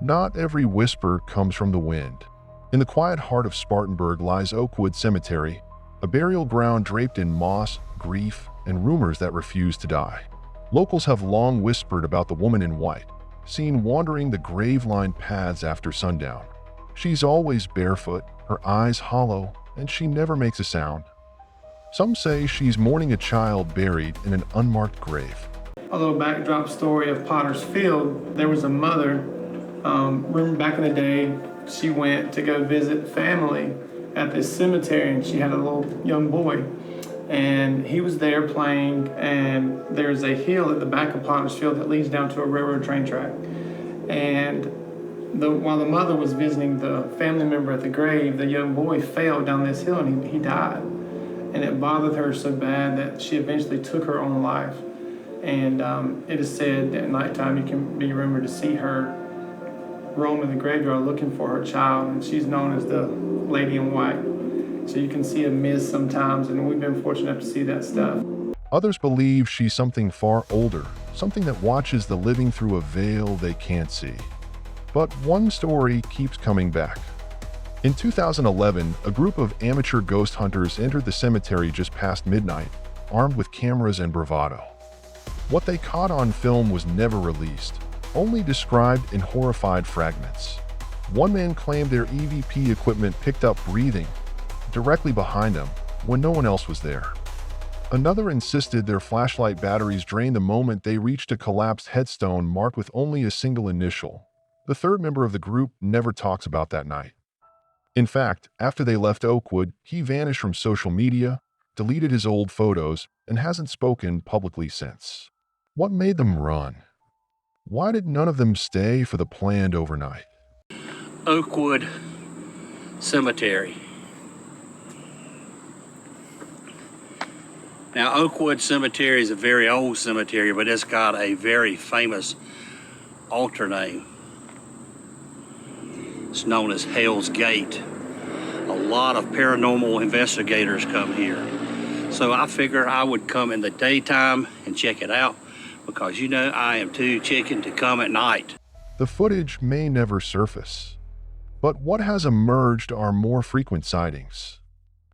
Not every whisper comes from the wind. In the quiet heart of Spartanburg lies Oakwood Cemetery, a burial ground draped in moss, grief, and rumors that refuse to die. Locals have long whispered about the woman in white, seen wandering the grave-lined paths after sundown. She's always barefoot, her eyes hollow, and she never makes a sound. Some say she's mourning a child buried in an unmarked grave. A little backdrop story of Potter's Field. There was a mother, remember back in the day, she went to go visit family at this cemetery, and she had a little young boy. And he was there playing, and there's a hill at the back of Potter's Field that leads down to a railroad train track. And while the mother was visiting the family member at the grave, the young boy fell down this hill and he died. And it bothered her so bad that she eventually took her own life. And it is said that at nighttime you can be rumored to see her roaming the graveyard looking for her child, and she's known as the Lady in White. So you can see a mist sometimes, and we've been fortunate enough to see that stuff. Others believe she's something far older, something that watches the living through a veil they can't see. But one story keeps coming back. In 2011, a group of amateur ghost hunters entered the cemetery just past midnight, armed with cameras and bravado. What they caught on film was never released, only described in horrified fragments. One man claimed their EVP equipment picked up breathing directly behind them when no one else was there. Another insisted their flashlight batteries drained the moment they reached a collapsed headstone marked with only a single initial. The third member of the group never talks about that night. In fact, after they left Oakwood, he vanished from social media, deleted his old photos, and hasn't spoken publicly since. What made them run? Why did none of them stay for the planned overnight? Oakwood Cemetery. Now, Oakwood Cemetery is a very old cemetery, but it's got a very famous altar name. It's known as Hell's Gate. A lot of paranormal investigators come here. So I figure I would come in the daytime and check it out, because you know I am too chicken to come at night. The footage may never surface, but what has emerged are more frequent sightings.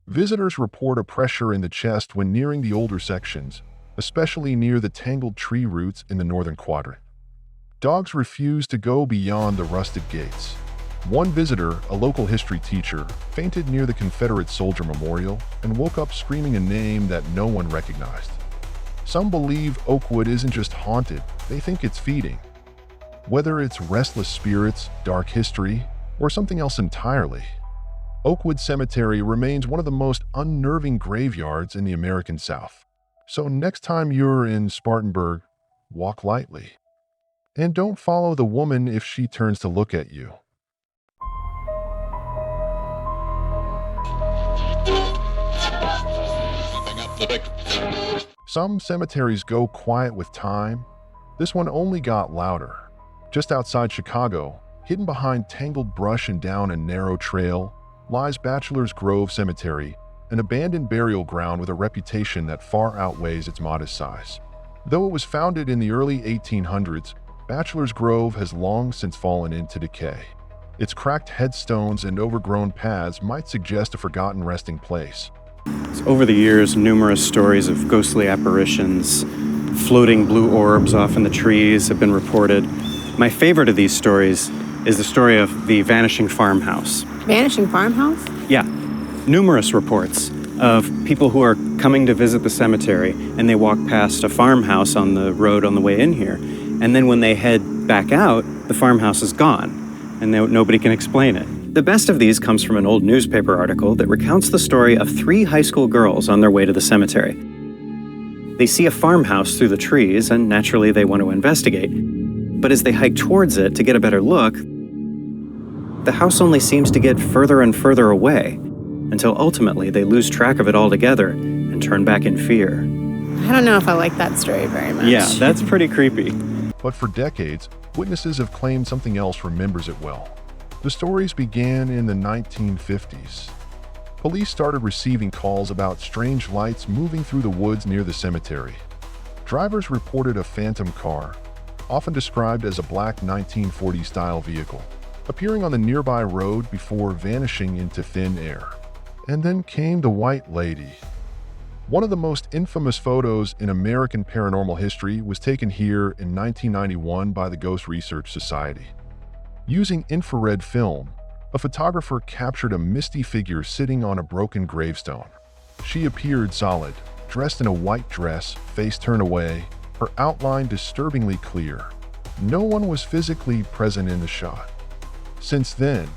Visitors report a pressure in the chest when nearing the older sections, especially near the tangled tree roots in the northern quadrant. Dogs refuse to go beyond the rusted gates. One visitor, a local history teacher, fainted near the Confederate Soldier Memorial and woke up screaming a name that no one recognized. Some believe Oakwood isn't just haunted, they think it's feeding. Whether it's restless spirits, dark history, or something else entirely, Oakwood Cemetery remains one of the most unnerving graveyards in the American South. So next time you're in Spartanburg, walk lightly. And don't follow the woman if she turns to look at you. Some cemeteries go quiet with time. This one only got louder. Just outside Chicago, hidden behind tangled brush and down a narrow trail, lies Bachelor's Grove Cemetery, an abandoned burial ground with a reputation that far outweighs its modest size. Though it was founded in the early 1800s, Bachelor's Grove has long since fallen into decay. Its cracked headstones and overgrown paths might suggest a forgotten resting place. Over the years, numerous stories of ghostly apparitions, floating blue orbs off in the trees have been reported. My favorite of these stories is the story of the vanishing farmhouse. Vanishing farmhouse? Yeah. Numerous reports of people who are coming to visit the cemetery, and they walk past a farmhouse on the road on the way in here, and then when they head back out, the farmhouse is gone, and nobody can explain it. The best of these comes from an old newspaper article that recounts the story of 3 high school girls on their way to the cemetery. They see a farmhouse through the trees, and naturally they want to investigate. But as they hike towards it to get a better look, the house only seems to get further and further away, until ultimately they lose track of it altogether and turn back in fear. I don't know if I like that story very much. Yeah, that's pretty creepy. But for decades, witnesses have claimed something else remembers it well. The stories began in the 1950s. Police started receiving calls about strange lights moving through the woods near the cemetery. Drivers reported a phantom car, often described as a black 1940s-style vehicle, appearing on the nearby road before vanishing into thin air. And then came the White Lady. One of the most infamous photos in American paranormal history was taken here in 1991 by the Ghost Research Society. Using infrared film, a photographer captured a misty figure sitting on a broken gravestone. She appeared solid, dressed in a white dress, face turned away, her outline disturbingly clear. No one was physically present in the shot. Since then,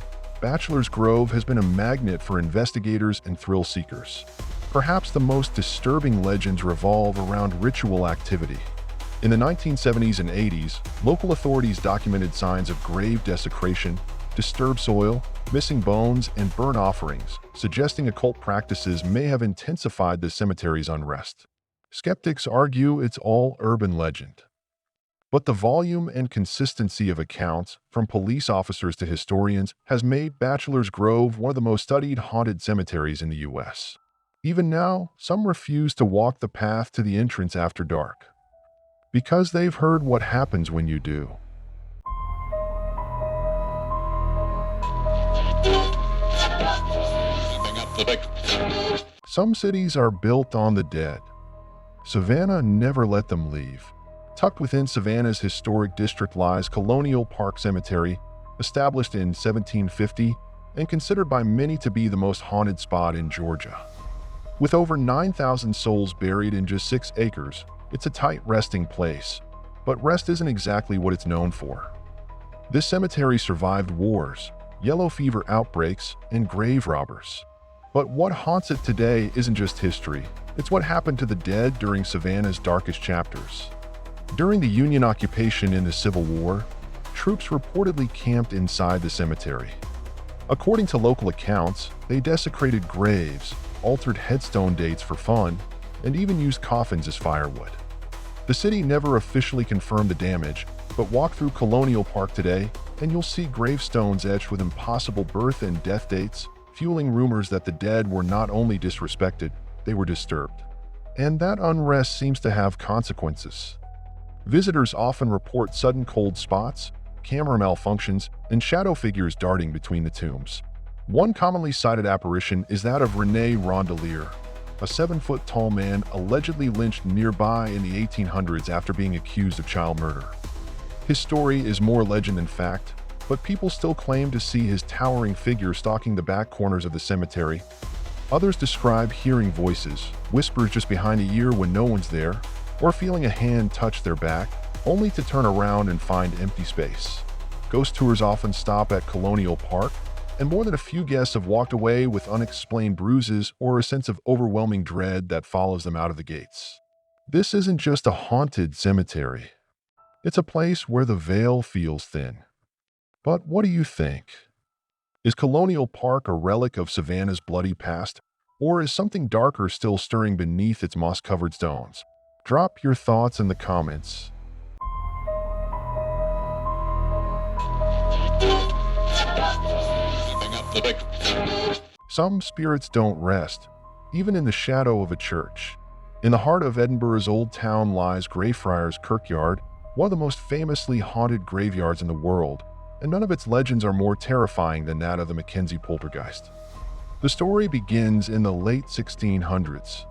Bachelor's Grove has been a magnet for investigators and thrill seekers. Perhaps the most disturbing legends revolve around ritual activity. In the 1970s and 80s, local authorities documented signs of grave desecration, disturbed soil, missing bones, and burnt offerings, suggesting occult practices may have intensified the cemetery's unrest. Skeptics argue it's all urban legend. But the volume and consistency of accounts, from police officers to historians, has made Bachelor's Grove one of the most studied haunted cemeteries in the U.S. Even now, some refuse to walk the path to the entrance after dark, because they've heard what happens when you do. Some cities are built on the dead. Savannah never let them leave. Tucked within Savannah's historic district lies Colonial Park Cemetery, established in 1750 and considered by many to be the most haunted spot in Georgia. With over 9,000 souls buried in just 6 acres, it's a tight resting place. But rest isn't exactly what it's known for. This cemetery survived wars, yellow fever outbreaks, and grave robbers. But what haunts it today isn't just history, it's what happened to the dead during Savannah's darkest chapters. During the Union occupation in the Civil War, troops reportedly camped inside the cemetery. According to local accounts, they desecrated graves, altered headstone dates for fun, and even used coffins as firewood. The city never officially confirmed the damage, but walk through Colonial Park today and you'll see gravestones etched with impossible birth and death dates, fueling rumors that the dead were not only disrespected, they were disturbed. And that unrest seems to have consequences. Visitors often report sudden cold spots, camera malfunctions, and shadow figures darting between the tombs. One commonly cited apparition is that of René Rondelier, a 7-foot-tall man allegedly lynched nearby in the 1800s after being accused of child murder. His story is more legend than fact, but people still claim to see his towering figure stalking the back corners of the cemetery. Others describe hearing voices, whispers just behind the ear when no one's there, or feeling a hand touch their back, only to turn around and find empty space. Ghost tours often stop at Colonial Park, and more than a few guests have walked away with unexplained bruises or a sense of overwhelming dread that follows them out of the gates. This isn't just a haunted cemetery. It's a place where the veil feels thin. But what do you think? Is Colonial Park a relic of Savannah's bloody past, or is something darker still stirring beneath its moss-covered stones? Drop your thoughts in the comments. Some spirits don't rest, even in the shadow of a church. In the heart of Edinburgh's old town lies Greyfriars Kirkyard, one of the most famously haunted graveyards in the world, and none of its legends are more terrifying than that of the Mackenzie poltergeist. The story begins in the late 1600s.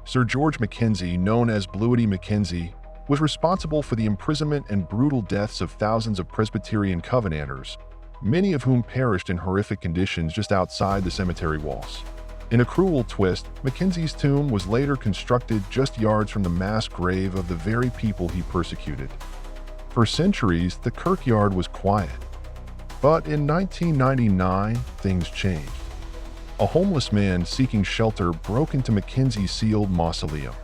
Sir George Mackenzie, known as Bluety Mackenzie, was responsible for the imprisonment and brutal deaths of thousands of Presbyterian Covenanters, many of whom perished in horrific conditions just outside the cemetery walls. In a cruel twist, Mackenzie's tomb was later constructed just yards from the mass grave of the very people he persecuted. For centuries, the kirkyard was quiet. But in 1999, things changed. A homeless man seeking shelter broke into Mackenzie's sealed mausoleum.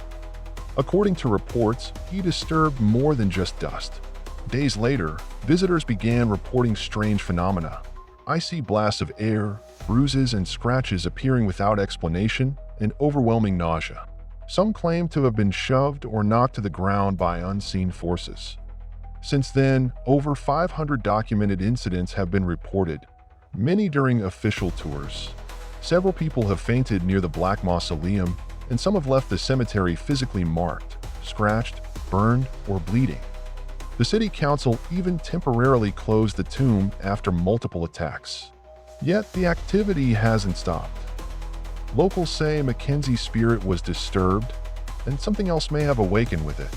According to reports, he disturbed more than just dust. Days later, visitors began reporting strange phenomena: icy blasts of air, bruises and scratches appearing without explanation, and overwhelming nausea. Some claim to have been shoved or knocked to the ground by unseen forces. Since then, over 500 documented incidents have been reported, many during official tours. Several people have fainted near the Black Mausoleum, and some have left the cemetery physically marked, scratched, burned, or bleeding. The city council even temporarily closed the tomb after multiple attacks. Yet the activity hasn't stopped. Locals say Mackenzie's spirit was disturbed, and something else may have awakened with it.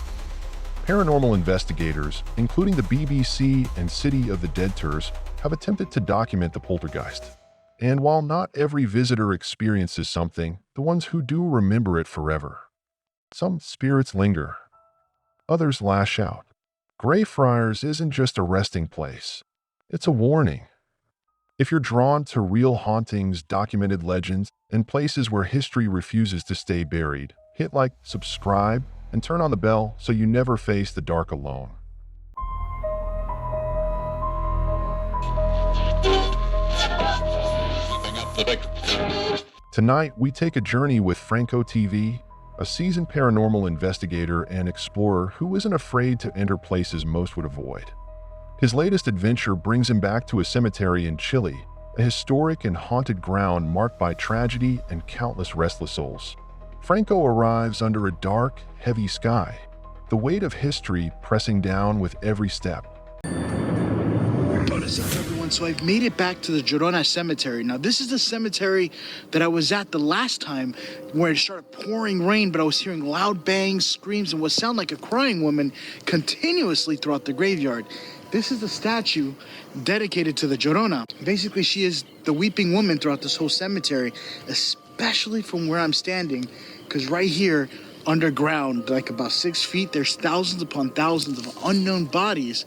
Paranormal investigators, including the BBC and City of the Dead tours, have attempted to document the poltergeist. And while not every visitor experiences something, the ones who do remember it forever. Some spirits linger. Others lash out. Greyfriars isn't just a resting place. It's a warning. If you're drawn to real hauntings, documented legends, and places where history refuses to stay buried, hit like, subscribe, and turn on the bell so you never face the dark alone. Tonight, we take a journey with Franco TV, a seasoned paranormal investigator and explorer who isn't afraid to enter places most would avoid. His latest adventure brings him back to a cemetery in Chile, a historic and haunted ground marked by tragedy and countless restless souls. Franco arrives under a dark, heavy sky, the weight of history pressing down with every step. What's up, everyone? So I've made it back to the Llorona Cemetery. Now, this is the cemetery that I was at the last time where it started pouring rain, but I was hearing loud bangs, screams, and what sounded like a crying woman continuously throughout the graveyard. This is the statue dedicated to the Llorona. Basically, she is the weeping woman throughout this whole cemetery, especially from where I'm standing, because right here, underground, like about 6 feet, there's thousands upon thousands of unknown bodies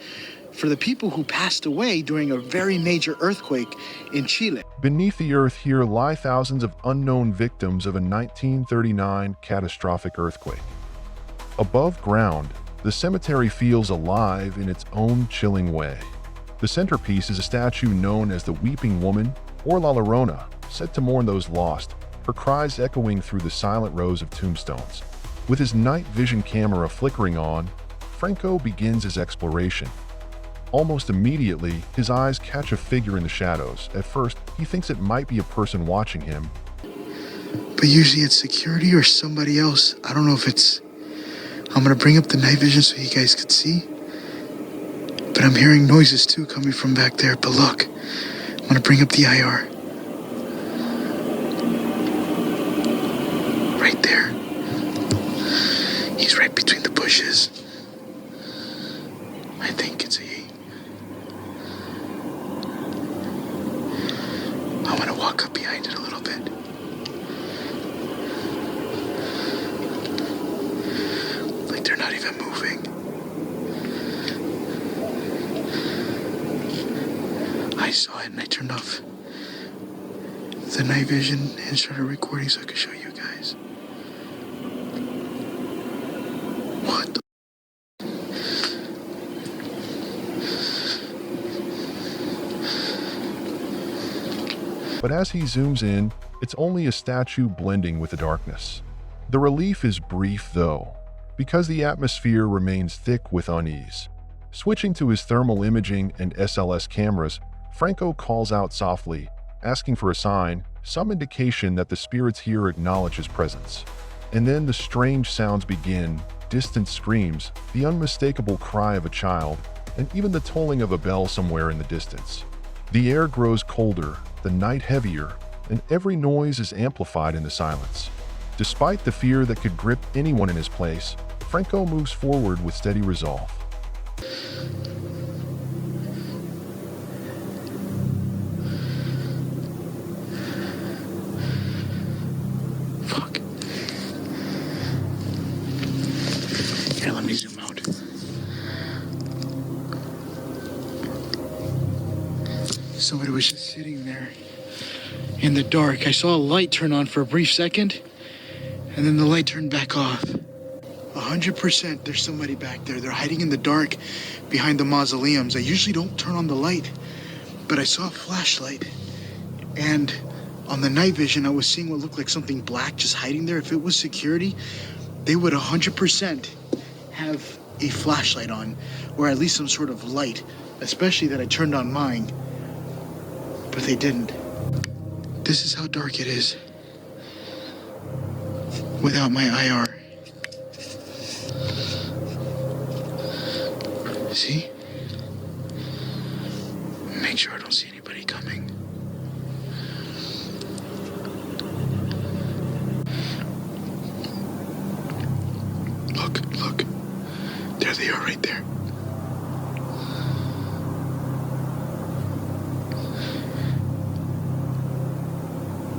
for the people who passed away during a very major earthquake in Chile. Beneath the earth here lie thousands of unknown victims of a 1939 catastrophic earthquake. Above ground, the cemetery feels alive in its own chilling way. The centerpiece is a statue known as the Weeping Woman, or La Llorona, said to mourn those lost, her cries echoing through the silent rows of tombstones. With his night vision camera flickering on, Franco begins his exploration. Almost immediately, his eyes catch a figure in the shadows. At first, he thinks it might be a person watching him. But usually it's security or somebody else. I don't know if it's... I'm gonna bring up the night vision so you guys can see. But I'm hearing noises too coming from back there. But look, I'm gonna bring up the IR. Right there. He's right between the bushes. I think it's a he. I want to walk up behind it a little bit. Like they're not even moving. I saw it and I turned off the night vision and started recording so I could show you guys. What the? But as he zooms in, it's only a statue blending with the darkness. The relief is brief, though, because the atmosphere remains thick with unease. Switching to his thermal imaging and SLS cameras, Franco calls out softly, asking for a sign, some indication that the spirits here acknowledge his presence. And then the strange sounds begin, distant screams, the unmistakable cry of a child, and even the tolling of a bell somewhere in the distance. The air grows colder, the night heavier, and every noise is amplified in the silence. Despite the fear that could grip anyone in his place, Franco moves forward with steady resolve. Fuck. Here, let me zoom out. Somebody was just sitting there in the dark. I saw a light turn on for a brief second, and then the light turned back off. 100% there's somebody back there. They're hiding in the dark behind the mausoleums. I usually don't turn on the light, but I saw a flashlight, and on the night vision, I was seeing what looked like something black just hiding there. If it was security, they would 100% have a flashlight on, or at least some sort of light, especially that I turned on mine. But they didn't. This is how dark it is without my IR. See? Make sure I don't see anybody coming. Look. There they are right there.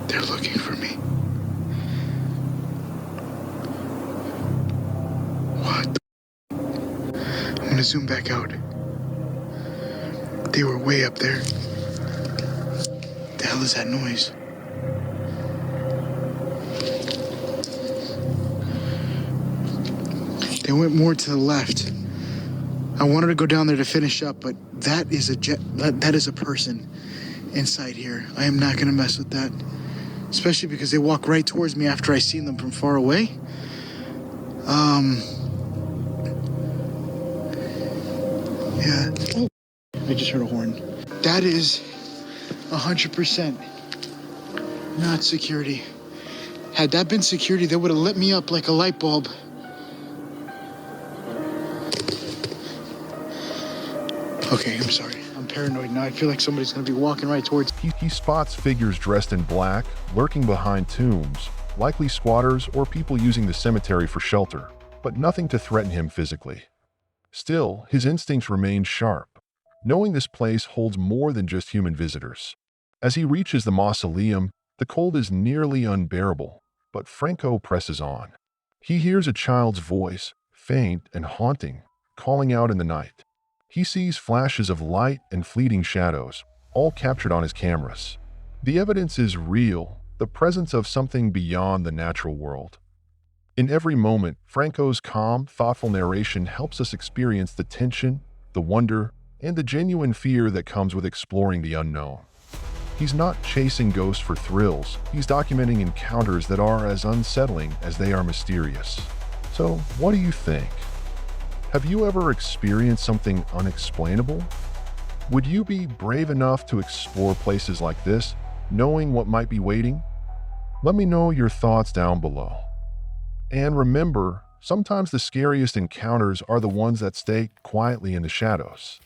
They're looking for me. What? I'm gonna zoom back out. They were way up there. The hell is that noise? They went more to the left. I wanted to go down there to finish up, but that is a person inside here. I am not gonna mess with that. Especially because they walk right towards me after I seen them from far away. Yeah. Oh, I just heard a horn. That is 100% not security. Had that been security, they would have lit me up like a light bulb. Okay, I'm sorry. I'm paranoid now. I feel like somebody's gonna be walking right towards me. He spots figures dressed in black, lurking behind tombs, likely squatters or people using the cemetery for shelter, but nothing to threaten him physically. Still, his instincts remain sharp, knowing this place holds more than just human visitors. As he reaches the mausoleum, the cold is nearly unbearable, but Franco presses on. He hears a child's voice, faint and haunting, calling out in the night. He sees flashes of light and fleeting shadows, all captured on his cameras. The evidence is real, the presence of something beyond the natural world. In every moment, Franco's calm, thoughtful narration helps us experience the tension, the wonder, and the genuine fear that comes with exploring the unknown. He's not chasing ghosts for thrills, he's documenting encounters that are as unsettling as they are mysterious. So, what do you think? Have you ever experienced something unexplainable? Would you be brave enough to explore places like this, knowing what might be waiting? Let me know your thoughts down below. And remember, sometimes the scariest encounters are the ones that stay quietly in the shadows.